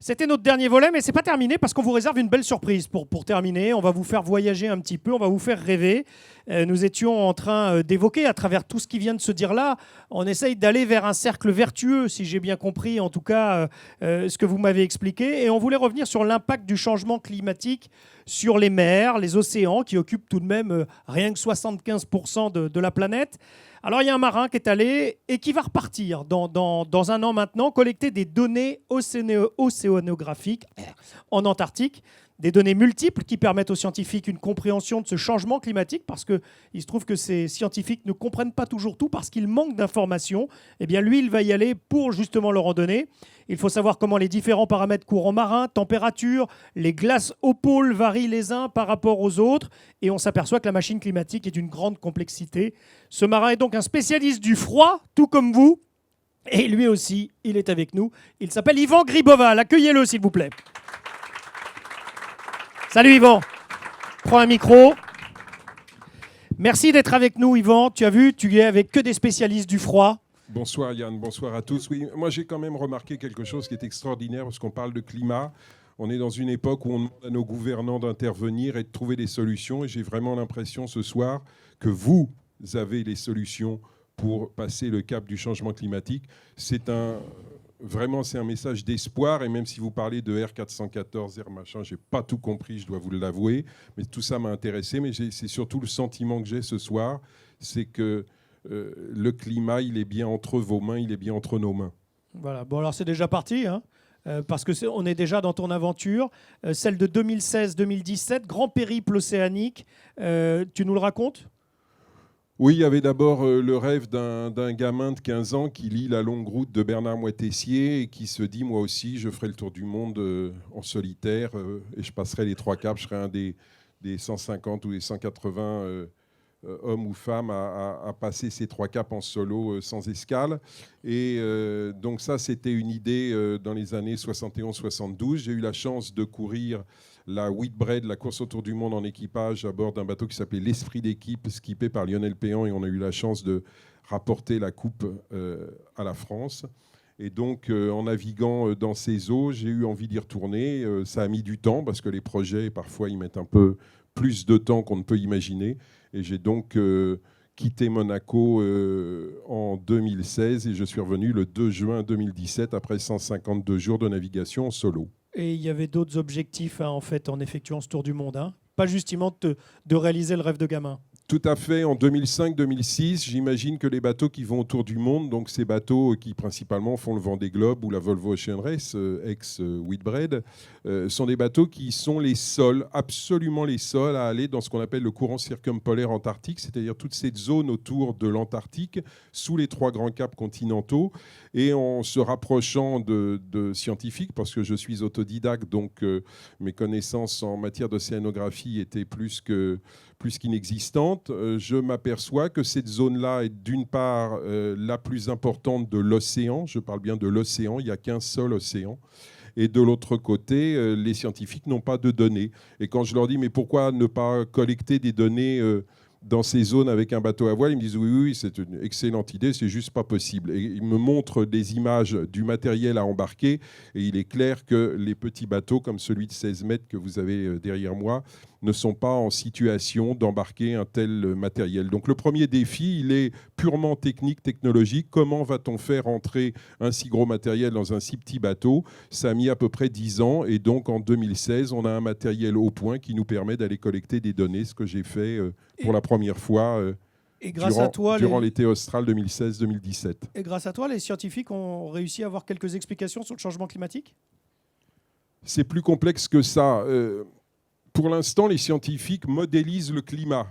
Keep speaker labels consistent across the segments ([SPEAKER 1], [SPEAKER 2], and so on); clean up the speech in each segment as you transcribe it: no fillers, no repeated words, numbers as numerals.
[SPEAKER 1] C'était notre dernier volet, mais c'est pas terminé parce qu'on vous réserve une belle surprise pour terminer. On va vous faire voyager un petit peu, on va vous faire rêver. Nous étions en train d'évoquer, à travers tout ce qui vient de se dire là, on essaye d'aller vers un cercle vertueux, si j'ai bien compris, en tout cas, ce que vous m'avez expliqué. Et on voulait revenir sur l'impact du changement climatique sur les mers, les océans, qui occupent tout de même rien que 75% de la planète. Alors, il y a un marin qui est allé et qui va repartir dans un an maintenant, collecter des données océanographiques en Antarctique, des données multiples qui permettent aux scientifiques une compréhension de ce changement climatique, parce qu'il se trouve que ces scientifiques ne comprennent pas toujours tout, parce qu'ils manquent d'informations. Eh bien, lui, il va y aller pour justement leur en donner. Il faut savoir comment les différents paramètres courants marins, température, les glaces aux pôles varient les uns par rapport aux autres, et on s'aperçoit que la machine climatique est d'une grande complexité. Ce marin est donc un spécialiste du froid, tout comme vous, et lui aussi, il est avec nous. Il s'appelle Yvan Griboval. Accueillez-le, s'il vous plaît. Salut Yvan. Prends un micro. Merci d'être avec nous, Yvan. Tu as vu, tu es avec que des spécialistes du froid.
[SPEAKER 2] Bonsoir Yann, bonsoir à tous. Oui, moi j'ai quand même remarqué quelque chose qui est extraordinaire parce qu'on parle de climat. On est dans une époque où on demande à nos gouvernants d'intervenir et de trouver des solutions. Et j'ai vraiment l'impression ce soir que vous avez les solutions pour passer le cap du changement climatique. Vraiment, c'est un message d'espoir. Et même si vous parlez de R414, R machin, je n'ai pas tout compris, je dois vous l'avouer. Mais tout ça m'a intéressé. Mais c'est surtout le sentiment que j'ai ce soir, c'est que le climat, il est bien entre vos mains, il est bien entre nos mains.
[SPEAKER 1] Voilà, bon alors c'est déjà parti, hein, parce qu'on est déjà dans ton aventure, celle de 2016-2017, grand périple océanique. Tu nous le racontes ?
[SPEAKER 2] Oui, il y avait d'abord le rêve d'un gamin de 15 ans qui lit La longue route de Bernard Moitessier et qui se dit, moi aussi, je ferai le tour du monde en solitaire et je passerai les 3 caps, je serai un des 150 ou des 180 hommes ou femmes à passer ces 3 caps en solo sans escale. Et donc ça, c'était une idée dans les années 71-72. J'ai eu la chance de courir la Whitbread, la course autour du monde en équipage à bord d'un bateau qui s'appelait l'Esprit d'équipe, skippé par Lionel Péan, et on a eu la chance de rapporter la coupe à la France. Et donc, en naviguant dans ces eaux, j'ai eu envie d'y retourner. Ça a mis du temps, parce que les projets, parfois, ils mettent un peu plus de temps qu'on ne peut imaginer. Et j'ai donc quitté Monaco en 2016, et je suis revenu le 2 juin 2017, après 152 jours de navigation en solo.
[SPEAKER 1] Et il y avait d'autres objectifs, hein, en fait, en effectuant ce tour du monde, hein. Pas justement de réaliser le rêve de gamin.
[SPEAKER 2] Tout à fait. En 2005-2006, j'imagine que les bateaux qui vont autour du monde, donc ces bateaux qui principalement font le Vendée Globe ou la Volvo Ocean Race, ex-Whitbread, sont des bateaux qui sont les seuls, absolument les seuls, à aller dans ce qu'on appelle le courant circumpolaire antarctique, c'est-à-dire toute cette zone autour de l'Antarctique, sous les 3 grands caps continentaux. Et en se rapprochant de scientifiques, parce que je suis autodidacte, donc mes connaissances en matière d'océanographie étaient plus qu'inexistantes, je m'aperçois que cette zone-là est d'une part la plus importante de l'océan. Je parle bien de l'océan, il n'y a qu'un seul océan. Et de l'autre côté, les scientifiques n'ont pas de données. Et quand je leur dis, mais pourquoi ne pas collecter des données dans ces zones avec un bateau à voile, ils me disent oui, c'est une excellente idée, c'est juste pas possible. Et ils me montrent des images du matériel à embarquer, et il est clair que les petits bateaux, comme celui de 16 mètres que vous avez derrière moi, ne sont pas en situation d'embarquer un tel matériel. Donc le premier défi, il est purement technique, technologique. Comment va-t-on faire entrer un si gros matériel dans un si petit bateau ? Ça a mis à peu près 10 ans, et donc en 2016, on a un matériel au point qui nous permet d'aller collecter des données, ce que j'ai fait pour la première fois
[SPEAKER 1] et grâce à toi,
[SPEAKER 2] durant l'été austral 2016-2017.
[SPEAKER 1] Et grâce à toi, les scientifiques ont réussi à avoir quelques explications sur le changement climatique ?
[SPEAKER 2] C'est plus complexe que ça. Pour l'instant, les scientifiques modélisent le climat.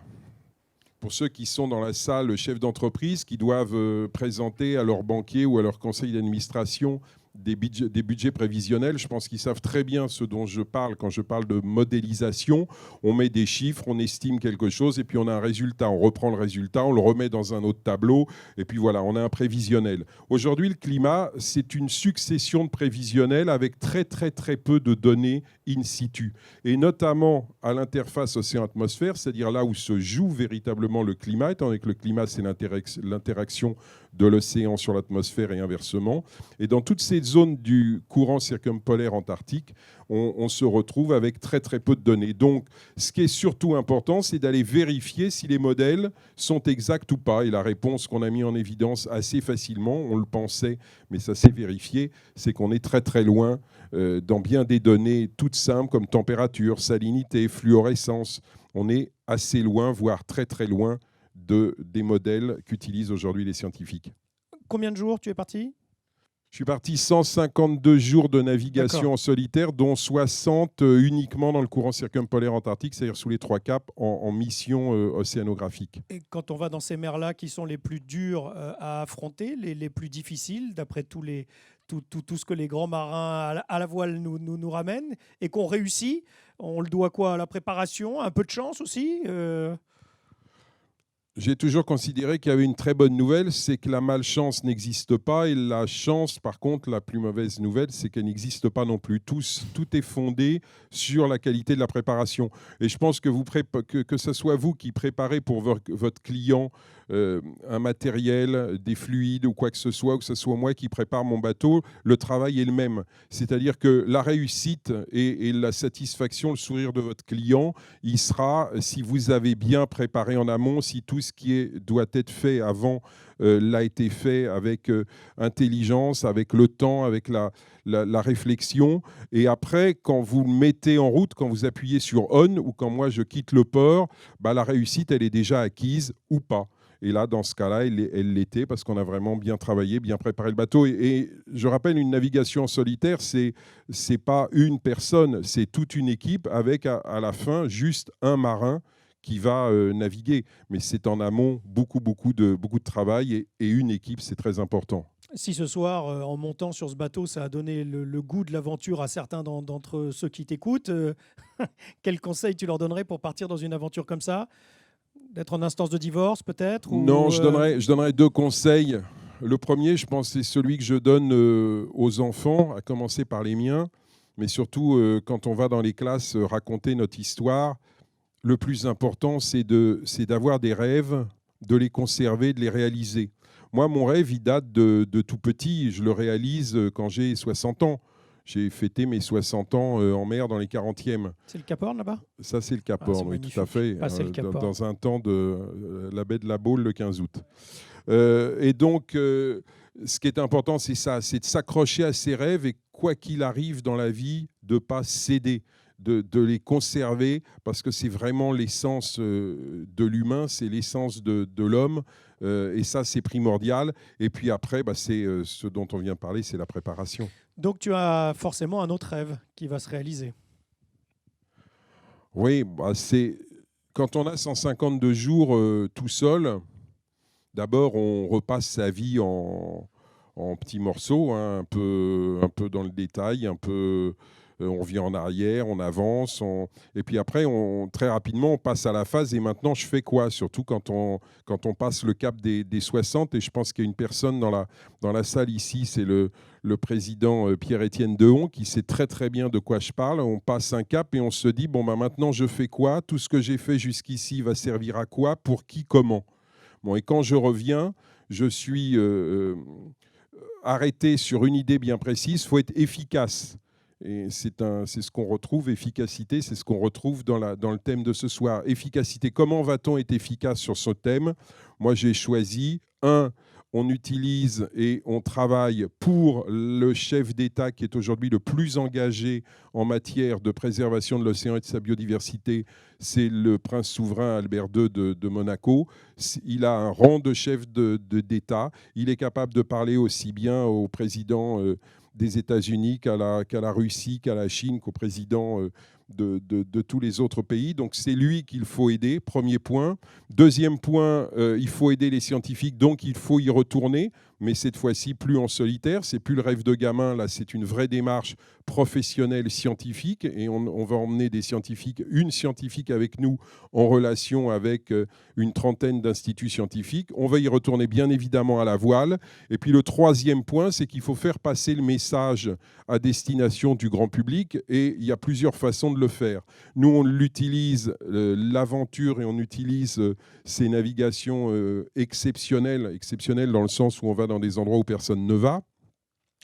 [SPEAKER 2] Pour ceux qui sont dans la salle, chefs d'entreprise, qui doivent présenter à leur banquier ou à leur conseil d'administration des budgets prévisionnels, je pense qu'ils savent très bien ce dont je parle quand je parle de modélisation. On met des chiffres, on estime quelque chose, et puis on a un résultat. On reprend le résultat, on le remet dans un autre tableau, et puis voilà, on a un prévisionnel. Aujourd'hui, le climat, c'est une succession de prévisionnels avec très, très, très peu de données in situ. Et notamment à l'interface océan-atmosphère, c'est-à-dire là où se joue véritablement le climat, étant donné que le climat, c'est l'interaction de l'océan sur l'atmosphère et inversement. Et dans toutes ces zones du courant circumpolaire antarctique, on se retrouve avec très très peu de données. Donc ce qui est surtout important, c'est d'aller vérifier si les modèles sont exacts ou pas. Et la réponse qu'on a mis en évidence assez facilement, on le pensait, mais ça s'est vérifié, c'est qu'on est très très loin dans bien des données toutes simples comme température, salinité, fluorescence. On est assez loin, voire très très loin des modèles qu'utilisent aujourd'hui les scientifiques.
[SPEAKER 1] Combien de jours tu es parti ?
[SPEAKER 2] Je suis parti 152 jours de navigation en solitaire, dont 60 uniquement dans le courant circumpolaire antarctique, c'est-à-dire sous les 3 caps en mission océanographique.
[SPEAKER 1] Et quand on va dans ces mers-là qui sont les plus dures à affronter, les plus difficiles, d'après tout ce que les grands marins à la voile nous ramènent, et qu'on réussit, on le doit quoi ? À la préparation, un peu de chance aussi
[SPEAKER 2] J'ai toujours considéré qu'il y avait une très bonne nouvelle, c'est que la malchance n'existe pas, et la chance, par contre, la plus mauvaise nouvelle, c'est qu'elle n'existe pas non plus. Tout est fondé sur la qualité de la préparation. Et je pense que que ce soit vous qui préparez pour votre client un matériel, des fluides ou quoi que ce soit, ou que ce soit moi qui prépare mon bateau, le travail est le même. C'est-à-dire que la réussite et la satisfaction, le sourire de votre client, il sera si vous avez bien préparé en amont, si tout ce qui doit être fait avant l'a été fait avec intelligence, avec le temps, avec la réflexion. Et après, quand vous le mettez en route, quand vous appuyez sur on ou quand moi je quitte le port, la réussite, elle est déjà acquise ou pas. Et là, dans ce cas-là, elle l'était parce qu'on a vraiment bien travaillé, bien préparé le bateau. Et je rappelle, une navigation en solitaire, c'est pas une personne, c'est toute une équipe avec à la fin juste un marin qui va naviguer. Mais c'est en amont beaucoup de travail et une équipe, c'est très important.
[SPEAKER 1] Si ce soir, en montant sur ce bateau, ça a donné le goût de l'aventure à certains d'entre ceux qui t'écoutent, quel conseil tu leur donnerais pour partir dans une aventure comme ça ? D'être en instance de divorce, peut-être ?
[SPEAKER 2] Non, je donnerais 2 conseils. Le premier, je pense, c'est celui que je donne aux enfants, à commencer par les miens, mais surtout quand on va dans les classes raconter notre histoire. Le plus important, c'est d'avoir des rêves, de les conserver, de les réaliser. Moi, mon rêve, il date de tout petit. Je le réalise quand j'ai 60 ans. J'ai fêté mes 60 ans en mer dans les 40e.
[SPEAKER 1] C'est le Cap Horn là-bas ?
[SPEAKER 2] Ça, c'est le Cap Horn, oui, tout à fait. Dans un temps de la baie de la Baule le 15 août. Et donc, ce qui est important, c'est ça, c'est de s'accrocher à ses rêves et quoi qu'il arrive dans la vie, de ne pas céder. De les conserver parce que c'est vraiment l'essence de l'humain, c'est l'essence de l'homme et ça c'est primordial. Et puis après, c'est ce dont on vient de parler, c'est la préparation.
[SPEAKER 1] Donc tu as forcément un autre rêve qui va se réaliser.
[SPEAKER 2] Oui, c'est quand on a 152 jours tout seul, d'abord on repasse sa vie en petits morceaux, hein, un peu dans le détail, un peu... on vient en arrière, on avance, et puis après, très rapidement, on passe à la phase. Et maintenant, je fais quoi ? Surtout quand on passe le cap des 60. Et je pense qu'il y a une personne dans la salle ici, c'est le président Pierre-Étienne Dehon, qui sait très très bien de quoi je parle. On passe un cap et on se dit, maintenant, je fais quoi ? Tout ce que j'ai fait jusqu'ici va servir à quoi ? Pour qui ? Comment ? Et quand je reviens, je suis arrêté sur une idée bien précise. Il faut être efficace. Et c'est ce qu'on retrouve, efficacité, c'est ce qu'on retrouve dans le thème de ce soir. Efficacité, comment va-t-on être efficace sur ce thème ? Moi, j'ai choisi, on utilise et on travaille pour le chef d'État qui est aujourd'hui le plus engagé en matière de préservation de l'océan et de sa biodiversité, c'est le prince souverain Albert II de Monaco. Il a un rang de chef d'État. Il est capable de parler aussi bien au président des États-Unis qu'à la Russie, qu'à la Chine, qu'au président de tous les autres pays. Donc c'est lui qu'il faut aider, premier point. Deuxième point, il faut aider les scientifiques, donc il faut y retourner, mais cette fois-ci plus en solitaire. C'est plus le rêve de gamin, là c'est une vraie démarche professionnelle scientifique et on va emmener une scientifique avec nous en relation avec une trentaine d'instituts scientifiques. On va y retourner bien évidemment à la voile. Et puis le troisième point, c'est qu'il faut faire passer le message à destination du grand public et il y a plusieurs façons de le faire. Nous, on l'utilise, l'aventure, et on utilise ces navigations exceptionnelles dans le sens où on va dans des endroits où personne ne va.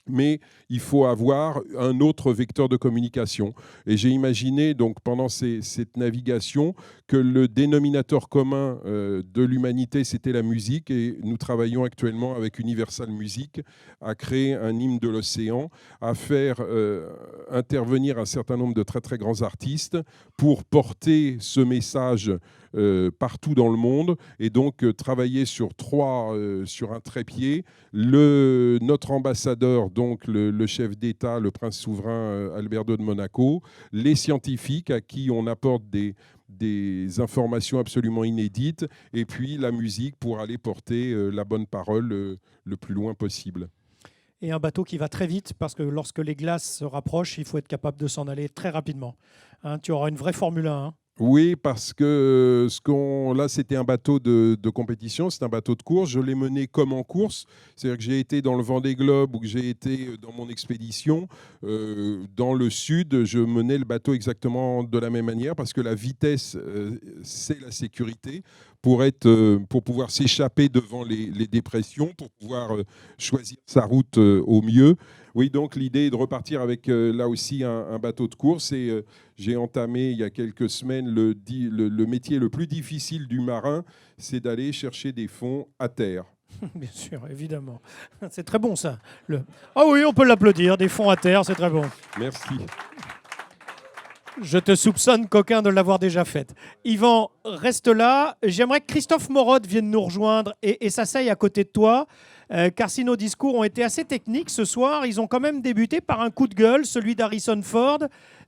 [SPEAKER 2] Mais il faut avoir un autre vecteur de communication. Et j'ai imaginé, donc, pendant cette navigation, que le dénominateur commun de l'humanité, c'était la musique. Et nous travaillons actuellement avec Universal Music à créer un hymne de l'océan, à faire intervenir un certain nombre de très, très grands artistes pour porter ce message partout dans le monde, et donc travailler sur un trépied. Notre ambassadeur, donc le chef d'État, le prince souverain Alberto de Monaco, les scientifiques à qui on apporte des informations absolument inédites, et puis la musique pour aller porter la bonne parole le plus loin possible.
[SPEAKER 1] Et un bateau qui va très vite, parce que lorsque les glaces se rapprochent, il faut être capable de s'en aller très rapidement. Hein, tu auras une vraie Formule 1. Hein.
[SPEAKER 2] Oui, parce que là, c'était un bateau de compétition, c'est un bateau de course. Je l'ai mené comme en course, c'est-à-dire que j'ai été dans le Vendée Globe ou que j'ai été dans mon expédition. Dans le sud, je menais le bateau exactement de la même manière, parce que la vitesse, c'est la sécurité pour pouvoir s'échapper devant les dépressions, pour pouvoir choisir sa route au mieux. Oui, donc l'idée est de repartir avec là aussi un bateau de course, et j'ai entamé il y a quelques semaines le métier le plus difficile du marin, c'est d'aller chercher des fonds à terre.
[SPEAKER 1] Bien sûr, évidemment. C'est très bon ça. Ah oui, on peut l'applaudir, des fonds à terre, c'est très bon.
[SPEAKER 2] Merci.
[SPEAKER 1] Je te soupçonne, coquin, de l'avoir déjà faite. Yvan, reste là. J'aimerais que Christophe Morod vienne nous rejoindre et s'asseye à côté de toi. Car si nos discours ont été assez techniques ce soir, ils ont quand même débuté par un coup de gueule, celui d'Harrison Ford,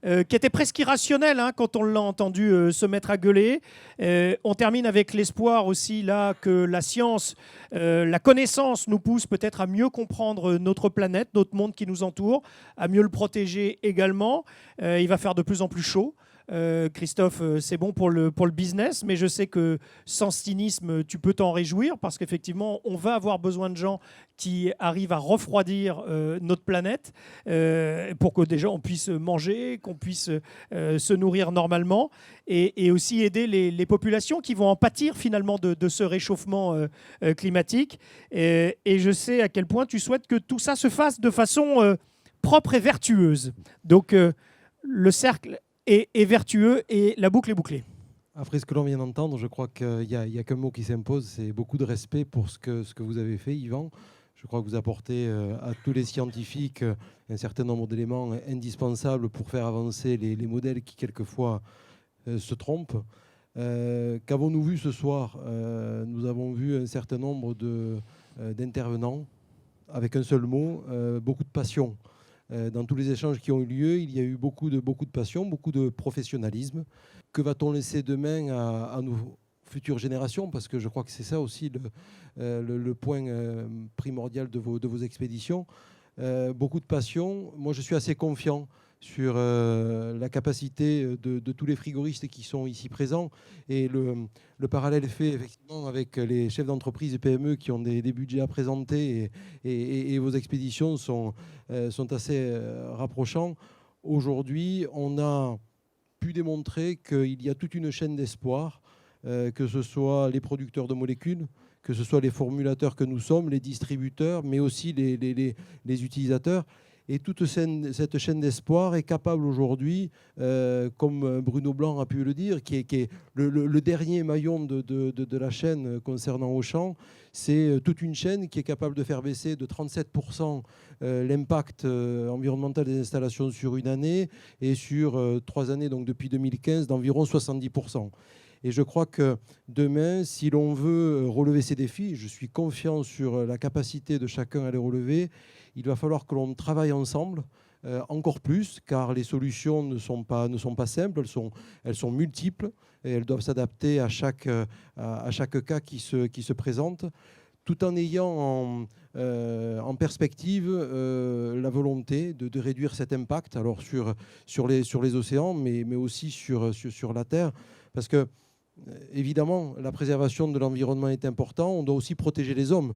[SPEAKER 1] qui était presque irrationnel quand on l'a entendu se mettre à gueuler. On termine avec l'espoir aussi là que la science, la connaissance nous pousse peut-être à mieux comprendre notre planète, notre monde qui nous entoure, à mieux le protéger également. Il va faire de plus en plus chaud. Christophe, c'est bon pour le business, mais je sais que sans cynisme, tu peux t'en réjouir, parce qu'effectivement, on va avoir besoin de gens qui arrivent à refroidir notre planète pour que déjà on puisse manger, qu'on puisse se nourrir normalement, et aussi aider les populations qui vont en pâtir finalement de ce réchauffement climatique. Et je sais à quel point tu souhaites que tout ça se fasse de façon propre et vertueuse. Donc le cercle est vertueux et la boucle est bouclée.
[SPEAKER 3] Après ce que l'on vient d'entendre, je crois qu'il n'y a qu'un mot qui s'impose, c'est beaucoup de respect pour ce que vous avez fait, Yvan. Je crois que vous apportez à tous les scientifiques un certain nombre d'éléments indispensables pour faire avancer les modèles qui, quelquefois, se trompent. Qu'avons-nous vu ce soir ? Nous avons vu un certain nombre d'intervenants avec un seul mot, beaucoup de passion. Dans tous les échanges qui ont eu lieu, il y a eu beaucoup de passion, beaucoup de professionnalisme. Que va-t-on laisser demain à nos futures générations ? Parce que je crois que c'est ça aussi le point primordial de vos expéditions. Beaucoup de passion. Moi, je suis assez confiant sur la capacité de tous les frigoristes qui sont ici présents. Et le parallèle est fait effectivement avec les chefs d'entreprise et PME qui ont des budgets à présenter, et vos expéditions sont assez rapprochants. Aujourd'hui, on a pu démontrer qu'il y a toute une chaîne d'espoir, que ce soit les producteurs de molécules, que ce soit les formulateurs que nous sommes, les distributeurs, mais aussi les utilisateurs. Et toute cette chaîne d'espoir est capable aujourd'hui, comme Bruno Blanc a pu le dire, qui est le dernier maillon de la chaîne concernant Auchan. C'est toute une chaîne qui est capable de faire baisser de 37% l'impact environnemental des installations sur une année, et sur 3 années, donc depuis 2015, d'environ 70%. Et je crois que demain, si l'on veut relever ces défis, je suis confiant sur la capacité de chacun à les relever, il va falloir que l'on travaille ensemble, encore plus, car les solutions ne sont pas simples, elles sont multiples, et elles doivent s'adapter à chaque cas qui se présente, tout en ayant en perspective la volonté de réduire cet impact, alors sur les océans, mais aussi sur la Terre, parce que évidemment, la préservation de l'environnement est importante. On doit aussi protéger les hommes.